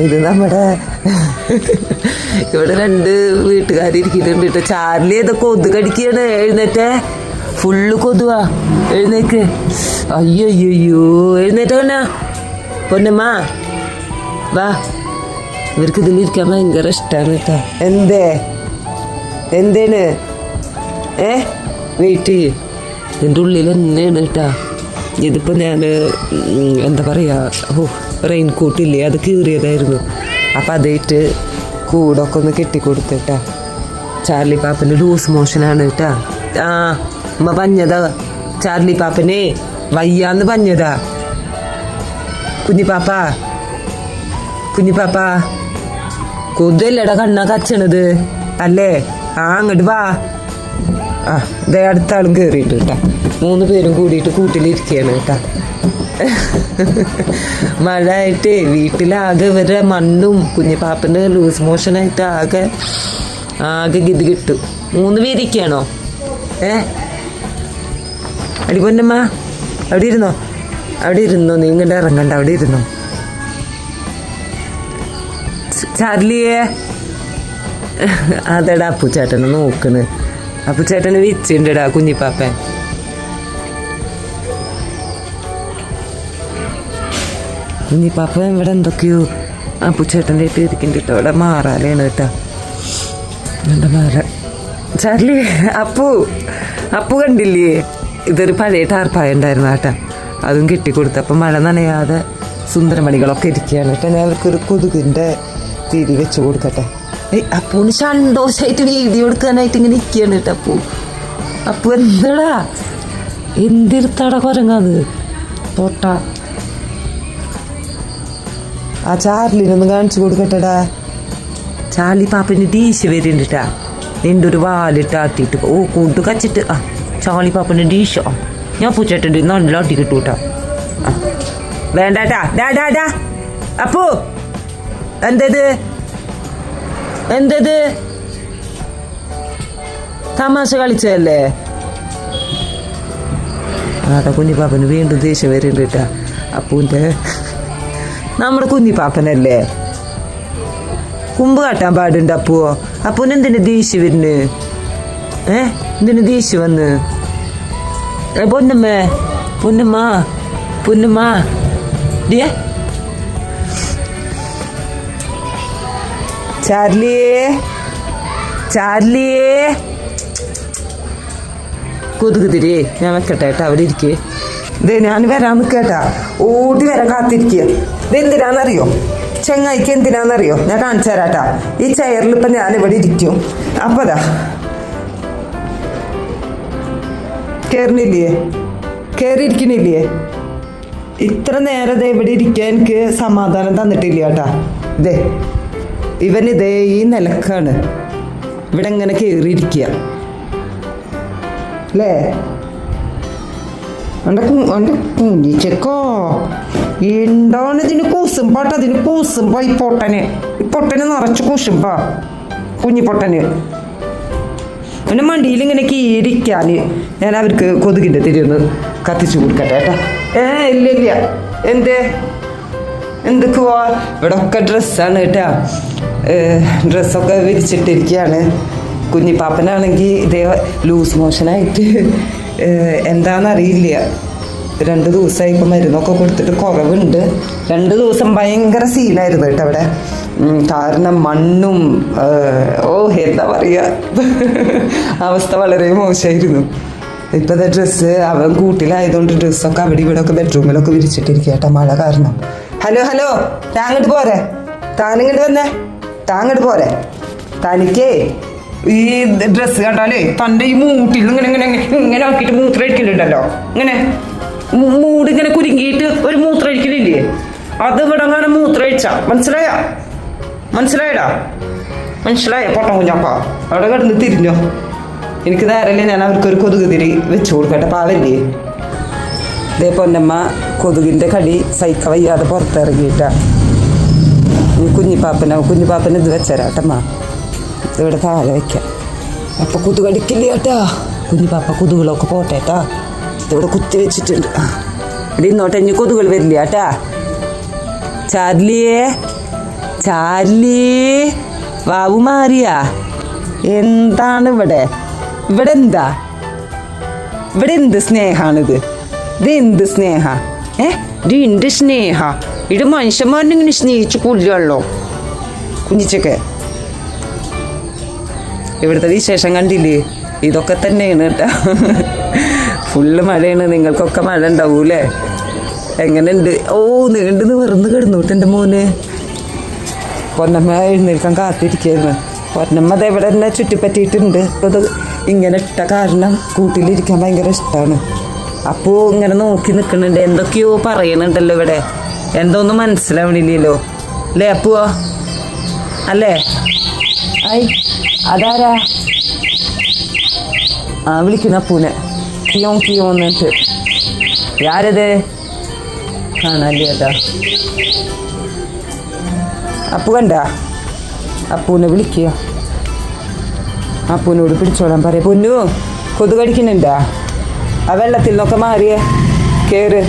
ഇത് നമ്മുടെ ഇവിടെ 2 വീട്ടുകാരിരിക്കുന്നുണ്ട് കേട്ടോ. ചാർലി ഏതോ കൊതു കടിക്കാണ്. എഴുന്നേറ്റേ, ഫുള്ള് കൊതുവാ. എഴുന്നേക്ക്. അയ്യോ എഴുന്നേറ്റ പൊന്നമ്മ വാ. ഇവർക്ക് ഇതിലിരിക്കാൻ ഭയങ്കര ഇഷ്ടമാണ് കേട്ടോ. എന്തേണ് വെയിറ്റ് ചെയ്യ്. ഇതിൻ്റെ ഉള്ളിൽ തന്നെയാണ് കേട്ടോ. ഇതിപ്പോൾ ഞാൻ എന്താ പറയുക, റെയിൻ കോട്ടില്ലേ, അത് കീറിയതായിരുന്നു. അപ്പം അതായിട്ട് കൂടൊക്കെ ഒന്ന് കെട്ടിക്കൊടുത്തിട്ടാ. ചാർലി പാപ്പന് ലൂസ് മോഷനാണ് കേട്ടാ. അമ്മ പറഞ്ഞതാ ചാർലി പാപ്പനെ വയ്യാന്ന് പറഞ്ഞതാ. കുഞ്ഞിപ്പാപ്പ കൊതല്ലടാ കണ്ണാ കച്ചണത് അല്ലേ? അങ്ങോട്ട് വാ. ഇതേ അടുത്ത ആളും കയറിയിട്ട് കേട്ടാ. 3 പേരും കൂടിയിട്ട് കൂട്ടിലിരിക്കുകയാണ് കേട്ടാ. മഴ ആയിട്ട് വീട്ടിലാകെ ഇവരുടെ മണ്ണും കുഞ്ഞിപ്പാപ്പൻ്റെ ലൂസ് മോഷനായിട്ട് ആകെ ഗതി കിട്ടും. 3 പേരിരിക്കുകയാണോ? അടി പൊന്നമ്മ അവിടെ ഇരുന്നോ നീ ഇങ്ങോട്ട് ഇറങ്ങണ്ട, അവിടെ ഇരുന്നോ. ചാർലിയെ അതെടാ അപ്പുച്ചേട്ടനെ നോക്കണ്. അപ്പുച്ചേട്ടന് വിച്ചുണ്ടടാ കുഞ്ഞിപ്പാപ്പൻ. കുഞ്ഞിപ്പാപ്പ ഇവിടെ എന്തൊക്കെയോ അപ്പുച്ചേട്ടൻ്റെ ആയിട്ട് ഇരിക്കുന്നുണ്ട് കേട്ടോ. ഇവിടെ മാറാലാണ് കേട്ടോ. എന്താ മാറ ചാർലി അപ്പു കണ്ടില്ലേ? ഇതൊരു പഴയ ടാർപ്പായ ഉണ്ടായിരുന്നു കേട്ടോ. അതും കെട്ടിക്കൊടുത്തപ്പം മഴ നനയാതെ സുന്ദരമണികളൊക്കെ ഇരിക്കുകയാണ് കേട്ടോ. ഞാൻ അവർക്കൊരു കൊതുകിൻ്റെ തിരി വെച്ച് കൊടുക്കട്ടെ. അപ്പൂന് സന്തോഷമായിട്ട് വീഡിയോ എടുക്കാനായിട്ട് ഇങ്ങനെ ഇരിക്കുകയാണ് കേട്ടോ. അപ്പു എന്താടാ എന്തിരുത്താടാ കുരങ്ങാത് പോട്ടാ. ആ ചാർലിനൊന്ന് കാണിച്ചു കൊടുക്കട്ടെടാ. ചാർലി പാപ്പന് ഡീശ് വരുന്നുണ്ടാ. നിൻ്റെ ഒരു വാലിട്ടാട്ടിട്ട് കൂട്ട് കച്ചിട്ട് ചാർലി പാപ്പന് ഡീശോ. ഞാൻ പൂച്ചേട്ടുണ്ട് നല്ല അട്ടി കിട്ടൂട്ടാ. വേണ്ടാട്ടാ. ഡാ അപ്പു എന്തത് തമാശ കളിച്ചല്ലേ? കുഞ്ഞിപ്പാപ്പന് വീണ്ടും ദേഷ്യം വരുന്നുണ്ട് കേട്ടാ. അപ്പൂൻ്റെ നമ്മുടെ കുഞ്ഞിപ്പാപ്പനല്ലേ, കുമ്പ് കാട്ടാൻ പാടുണ്ട് അപ്പുവോ. അപ്പൂന് എന്തിനു ദേഷ്യം വരുന്നു? എന്തിനു ദേഷ്യം വന്ന്? പൊന്നമ്മ ഡിയ ചാർലിയേ കൊതുക് തിരി ഞാൻ വെക്കട്ടെ കേട്ടാ. അവിടെ ഇരിക്കേ. ഇതേ ഞാൻ വരാൻ നിൽക്കേട്ടാ. ഓടി വരാൻ കാത്തിരിക്കുക. ഇതെന്തിനാന്നറിയോ? ചെങ്ങായിക്ക് എന്തിനാന്നറിയോ? ഞാൻ കാണിച്ചു തരാട്ടാ. ഈ ചെയറിൽ ഇപ്പം ഞാനിവിടെ ഇരിക്കും. അപ്പം കയറിയിരിക്കണില്ലേ? ഇത്ര നേരം ഇവിടെ ഇരിക്കാൻ എനിക്ക് സമാധാനം തന്നിട്ടില്ല കേട്ടാ. ഇവനിതേ ഈ നിലക്കാണ് ഇവിടെ ഇങ്ങനെ കയറിയിരിക്കുക അല്ലേ? കുഞ്ഞിച്ചക്കോ എന്താണ് ഇതിന് കൂസുമ്പാട്ട? അതിന് കൂസുമ്പോ ഈ പൊട്ടന് നിറച്ച് കൂസുമ്പാ കുഞ്ഞിപ്പൊട്ടന്. പിന്നെ മണ്ടിയിൽ ഇങ്ങനെ കീരിക്കാന് ഞാൻ അവർക്ക് കൊതുകിൻ്റെ തിരിയൊന്ന് കത്തിച്ചു കൊടുക്കട്ടെ കേട്ടാ. ഇല്ല എന്തൊക്കെയാ ഇവിടെ ഒക്കെ ഡ്രസ്സാണ് കേട്ടാ. ഡ്രസ്സൊക്കെ വിരിച്ചിട്ടിരിക്കുകയാണ്. കുഞ്ഞിപ്പാപ്പനാണെങ്കിൽ ഇതേ ലൂസ് മോഷനായിട്ട് എന്താണെന്നറിയില്ല. 2 ദിവസമായി ഇപ്പം മരുന്നൊക്കെ കൊടുത്തിട്ട് കുറവുണ്ട്. 2 ദിവസം ഭയങ്കര സീനായിരുന്നു കേട്ടോ അവിടെ. കാരണം മണ്ണും എന്താ പറയുക, അവസ്ഥ വളരെ മോശമായിരുന്നു. ഇപ്പോഴത്തെ ഡ്രസ്സ് അവൻ കൂട്ടിലായതുകൊണ്ട് ഡ്രസ്സൊക്കെ അവിടെ ഇവിടെ ഒക്കെ ബെഡ്റൂമിലൊക്കെ വിരിച്ചിട്ടിരിക്കുക കേട്ടോ, മഴ കാരണം. ഹലോ താങ്ങോട്ട് പോരെ, താനിങ്ങോട്ട് വന്നേ, താങ്ങോട്ട് പോരെ. തനിക്കേ ഈ ഡ്രസ്സ് കണ്ടാലേ തൻ്റെ ഈ മൂട്ടിൽ ഇങ്ങനെ ആക്കിയിട്ട് മൂത്രമൊഴിക്കലുണ്ടല്ലോ, ഇങ്ങനെ മൂടിങ്ങനെ കുരുങ്ങിയിട്ട് ഒരു മൂത്രമൊഴിക്കലില്ലേ, അത് ഇവിടെ അങ്ങനെ മൂത്രമൊഴിച്ച മനസ്സിലായടാ പൊട്ടം കുഞ്ഞപ്പ. അവിടെ കിടന്ന് തിരിഞ്ഞോ. എനിക്ക് നേരല്ലേ, ഞാൻ അവർക്കൊരു കൊതുക് തിരി വെച്ച് കൊടുക്കട്ടെ, പാവല്ലേ. ഇതേ പൊന്നമ്മ കൊതുകിൻ്റെ കടി സൈക്ക വയ്യാതെ പുറത്തിറങ്ങിയിട്ടാ. കുഞ്ഞിപ്പാപ്പന് ഇത് വെച്ചരാട്ടമ്മ, ഇവിടെ താഴെ വയ്ക്കാം. അപ്പം കൊതുകടിക്കില്ല കേട്ടാ. കുഞ്ഞിപ്പാപ്പ കൊതുകുകളൊക്കെ പോട്ടെ കേട്ടാ. ഇവിടെ കുത്തി വെച്ചിട്ടുണ്ട്. ഇവിടെ ഇന്നോട്ടെ ഇനി കൊതുകൾ വരില്ല കേട്ടാ. ചാർലിയേ ചാർലി വാവു മാറിയാ? എന്താണ് ഇവിടെ? ഇവിടെ എന്താ? ഇവിടെ എന്ത് സ്നേഹാണിത്? ഇത് എന്ത് സ്നേഹ? ഇത് എന്ത് സ്നേഹ? ഇത് മനുഷ്യന്മാരിങ്ങനെ സ്നേഹിച്ച് കൊല്ലുള്ളോ കുഞ്ഞിച്ചൊക്കെ? ഇവിടുത്തെ വിശേഷം കണ്ടില്ലേ? ഇതൊക്കെ തന്നെയാണ് കേട്ടോ. ഫുള്ള് മഴയാണ്. നിങ്ങൾക്കൊക്കെ മഴ ഉണ്ടാവൂലേ? എങ്ങനെയുണ്ട്? ഓ, നീണ്ടു നിവർന്ന് കിടന്നോട്ട് എൻ്റെ മോന്. പൊന്നമ്മ എഴുന്നേൽക്കാൻ കാത്തിരിക്കുകയായിരുന്നു. പൊന്നമ്മ അത് എവിടെ തന്നെ ചുറ്റിപ്പറ്റിയിട്ടുണ്ട്. അത് ഇങ്ങനെ ഇട്ട കാരണം കൂട്ടിലിരിക്കാൻ ഭയങ്കര ഇഷ്ടമാണ്. അപ്പോൾ ഇങ്ങനെ നോക്കി നിൽക്കുന്നുണ്ട്. എന്തൊക്കെയോ പറയണുണ്ടല്ലോ ഇവിടെ. എന്തോന്നും മനസ്സിലാവണില്ലല്ലോ അല്ലേ അപ്പുവോ? അല്ലേ? ഐ, അതാരാ? വിളിക്കുന്ന അപ്പൂനെ. കിയോ കിയോ എന്നിട്ട് ആരത്? കാണാല്ലേ അതാ അപ്പു കണ്ട? അപ്പൂനെ വിളിക്കുക. അപ്പൂനോട് പിടിച്ചോളാൻ പറയാം. പൊന്നു, കൊതു കടിക്കുന്നുണ്ടാ? ആ വെള്ളത്തിൽ നിന്നൊക്കെ മാറിയേ, കേറ്.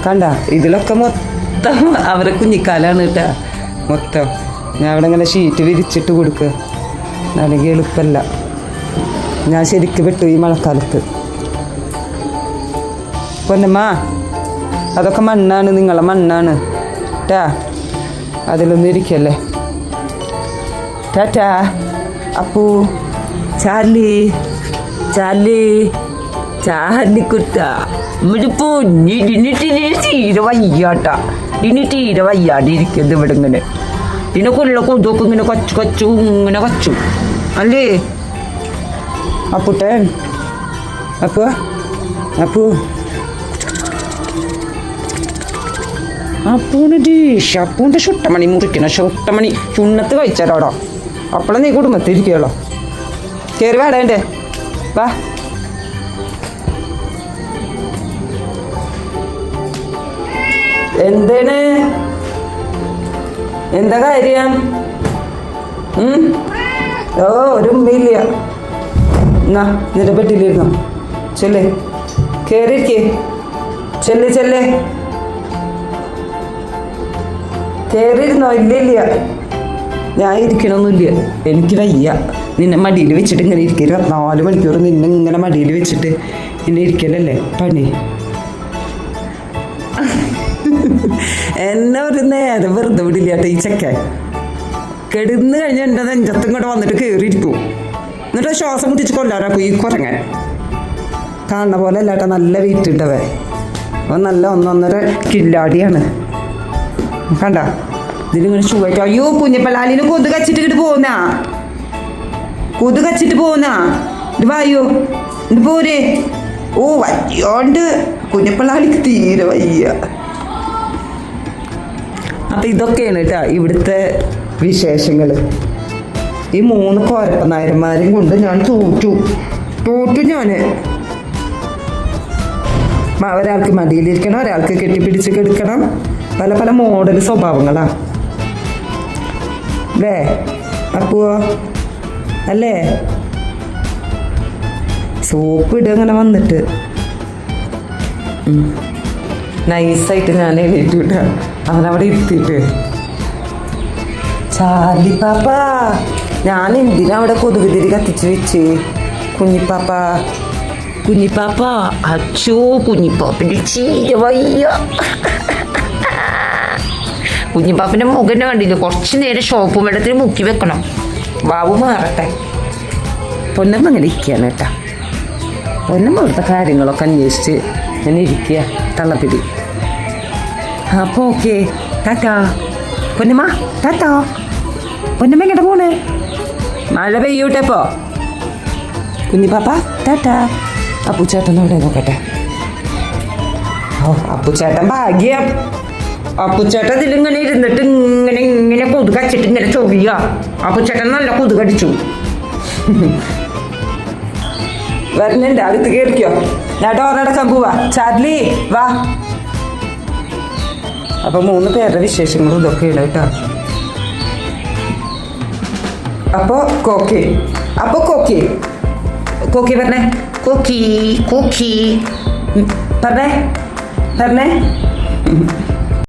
കണ്ട, ഇതിലൊക്കെ മൊത്തം അവരെ കുഞ്ഞിക്കാലാണ് കേട്ടാ. മൊത്തം ഞാൻ അവിടെ ഇങ്ങനെ ഷീറ്റ് വിരിച്ചിട്ട് കൊടുക്കുക. അല്ലെങ്കിൽ എളുപ്പമല്ല. ഞാൻ ശരിക്ക് വിട്ടു ഈ മഴക്കാലത്ത്. പൊന്നമ്മ, അതൊക്കെ മണ്ണാണ്, നിങ്ങളെ മണ്ണാണ് ടാ. അതിലൊന്നും ഇരിക്കല്ലേ. ടാറ്റാ. അപ്പു, ചാർലി, ചാർലി, ചാർലിക്കുട്ട. ഇതിന് തീരെ വയ്യാട്ടാ. ഇതിന് തീരെ വയ്യാണ്ടിരിക്കുന്നത് ഇവിടെ ഇങ്ങനെ. ഇതിനെ കൊതൊക്കെ ഇങ്ങനെ കച്ചു ഇങ്ങനെ കച്ചു അല്ലേ അപ്പുട്ടൻ? അപ്പു, അപ്പു, അപ്പൂന് ദേഷ്യം. അപ്പൂൻ്റെ ചുട്ടമണി മുറിക്കണം. ചുട്ടമണി ചുണ്ണത്ത് കഴിച്ചാലോടോ. അപ്പോഴും നീ കുടുംബത്തിരിക്കുകയുള്ളോ. കയറി വേടേണ്ടേ? വാ. എന്താണ്? എന്താ കാര്യം? ഓ, ഒരു ഉമ്മയില്ല. എന്നാ നിന്റെ പെട്ടിയിലിരുന്നോ. ചെല്ലേ, കയറിയിരിക്കേ. ചെല്ലേ ചെല്ലേ, കയറിയിരുന്നോ? ഇല്ല, ഞാൻ ഇരിക്കണമൊന്നുമില്ല. എനിക്ക് വയ്യ. നിന്നെ മടിയിൽ വെച്ചിട്ട് ഇങ്ങനെ ഇരിക്കരുത്. 4 മണിക്കൂർ നിന്നെ ഇങ്ങനെ മടിയിൽ വെച്ചിട്ട് ഇന്നെ ഇരിക്കലല്ലേ പണി. എന്നെ ഒരു നേരം വെറുതെ വിടില്ല കേട്ടോ ഈ ചെക്കൻ. കെടുന്ന് കഴിഞ്ഞാൽ എൻ്റെ നെഞ്ചത്തും കൂടെ വന്നിട്ട് കയറിയിരിക്കും. എന്നിട്ട് ശ്വാസം മുട്ടിച്ച് കൊല്ലാനാക്കും ഈ കുരങ്ങൻ. കാണുന്ന പോലെ അല്ല കേട്ടോ, നല്ല വെയിറ്റ് ഉണ്ടവൻ. അവൻ നല്ല 1.5 കില്ലാടിയാണ്. കണ്ട, ഇതിലിങ്ങനെ ചുവയ്ക്കും. അയ്യോ, കുഞ്ഞപ്പലാലിന് കൊതു കച്ചിട്ട് ഇങ്ങോട്ട് പോകുന്നാ. കൊതു കച്ചിട്ട് പോകുന്നാ. ഇത് വായോ, ഇത് പോരെ. ഓ, വയ്യോണ്ട് കുഞ്ഞപ്പലാലിക്ക് തീരെ വയ്യ. അപ്പം ഇതൊക്കെയാണ് കേട്ടോ ഇവിടുത്തെ വിശേഷങ്ങൾ. ഈ 3 കോരപ്പനായന്മാരെയും കൊണ്ട് ഞാൻ തോറ്റു. ഞാൻ ഒരാൾക്ക് മടിയിലിരിക്കണം, ഒരാൾക്ക് കെട്ടിപ്പിടിച്ച് കിടക്കണം. പല പല മോഡൽ സ്വഭാവങ്ങളാണ് അല്ലേ അപ്പുവോ? അല്ലേ? സോപ്പ് ഇടുക അങ്ങനെ വന്നിട്ട് നൈസായിട്ട് ഞാൻ എണീറ്റ് വിട്ടാ അവനവിടെ ഇരുത്തിയിട്ട്. ചാർലി പാപ്പ, ഞാൻ എന്തിനാ അവിടെ കൊതുക് തിരി കത്തിച്ച് വെച്ച്? കുഞ്ഞിപ്പാപ്പ, കുഞ്ഞിപ്പാപ്പ, അച്ചോ കുഞ്ഞിപ്പാപ്പിൻ്റെ ചീര വയ്യ. കുഞ്ഞിപ്പാപ്പിൻ്റെ മുഖന്നെ കണ്ടില്ല. കുറച്ച് നേരം ഷോപ്പ് വെള്ളത്തിൽ മുക്കി വെക്കണം. വാവു മാറട്ടെ. പൊന്നമ്മ അങ്ങനെ ഇരിക്കുകയാണ് കേട്ടാ. പൊന്നമ്മ ഇവിടുത്തെ കാര്യങ്ങളൊക്കെ അന്വേഷിച്ച് ഇങ്ങനെ ഇരിക്കുക തള്ളപ്പിടി. അപ്പോൾ ഓക്കെ, ടാറ്റാ. പൊന്നമ്മ ടാറ്റാ. പൊന്നമ്മ എങ്ങോട്ട് പോണേ? മഴ പെയ്യൂട്ടെപ്പോ. കുഞ്ഞിപ്പാപ്പ ടാറ്റാ. അപ്പുച്ചേട്ടൻ അവിടെ നോക്കട്ടെ. ഓ, അപ്പുച്ചേട്ടൻ ഭാഗ്യം. അപ്പുച്ചേട്ടൻ ഇതിലിങ്ങനെ ഇരുന്നിട്ട് ഇങ്ങനെ ഇങ്ങനെ കൊതു കച്ചിട്ട് ഇങ്ങനെ ചൊറിയ. അപ്പുച്ചേട്ടൻ നല്ല കൊതു കടിച്ചു. വരുന്നുണ്ട്, അടുത്ത് കേൾക്കോ? ഞാൻ ഡോറടക്കാൻ പോവാ. ചാർലി വാ. അപ്പൊ 3 പേരുടെ വിശേഷങ്ങളും ഇതൊക്കെയാണ് കേട്ടോ. അപ്പൊ കോക്കി, കോക്കി പറഞ്ഞേ. കോക്കി പറഞ്ഞേ.